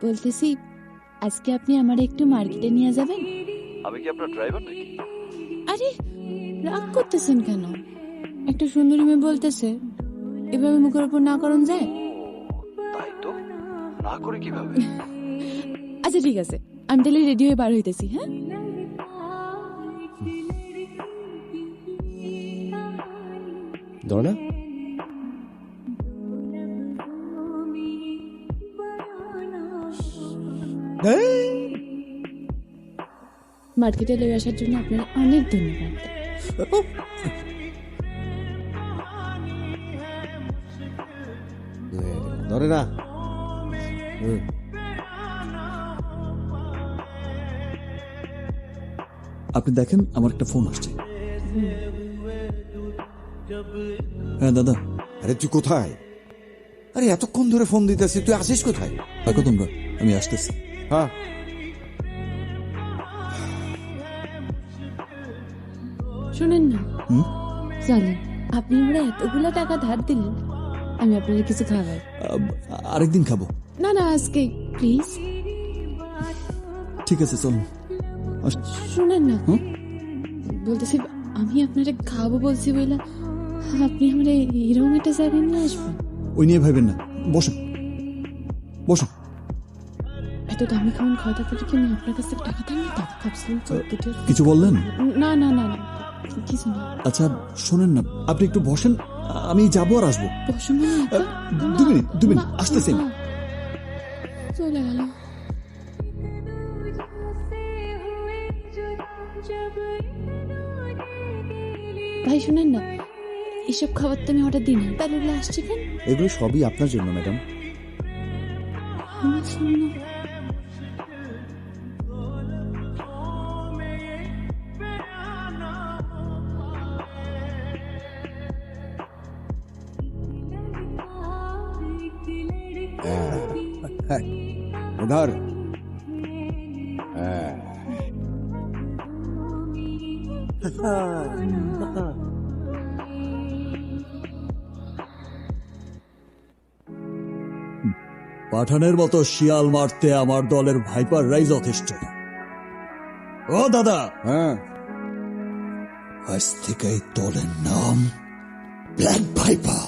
বলতেছি, আজকে আপনি আমার একটু মার্কেটে নিয়ে যাবেন? আমি কি আপনার ড্রাইভার নাকি? আরে রাগ করতেছেন কেন? একটা সুন্দরী মেয়ে বলতেছে, এভাবে মুখের উপর না করুন যায়? তাই তো, না করে কিভাবে? আচ্ছা ঠিক আছে, আমি তাহলে রেডি হয়ে বার হইতেছি। হ্যাঁ, ধর না। মার্কেটে লয়ে আসার জন্য আপনার অনেক ধন্যবাদ। ধরে না। আপনি দেখেন, আমার একটা ফোন আসছে। হ্যাঁ দাদা। আরে তুই কোথায়? আরে এতক্ষণ ধরে ফোন দিতেছি, তুই আসিস কোথায়? দেখো তোমরা, আমি আসতেছি। হ্যাঁ, শুনেন না, চলেন, আপনি আমরা এতগুলা টাকা ধার দিলেন, আমি আপনাকে কিছু খাওয়াই। আরেকদিন খাবো। না না, আজকে প্লিজ। ঠিক আছে চলুন। শুনেন না, বলতেছি আমি আপনারে খাওয়াবো বলছি বইলা আপনি আমরা এরকম একটা জায়গায় নিয়ে আসবেন? ওই নিয়ে ভাবেন না, বসুন বসুন। এত দামি খাওয়ান খাওয়া দাওয়া করে কি আমি আপনার কাছ থেকে টাকা থাকি? টাকা ভাবছিলাম কিছু বললেন? না না না না, কিছু না। আচ্ছা শোনেন না, আপনি একটু বসেন, আমি যাবো আর আসবো। বসুন না, 2 মিনিট আসতেছি। না, চলে গেল। ভাই শুনেন না, এসব খাবার তো আমি হঠাৎ দিই না, তাহলে এগুলো আসছে কেন? এগুলো সবই আপনার জন্য ম্যাডাম। আমার জন্য? ধর। পাঠানের মতো শিয়াল মারতে আমার দলের ভাইপাররাই যথেষ্ট। ও দাদা, হ্যাঁ, আজ থেকে এই দলের নাম ব্ল্যাক ভাইপার।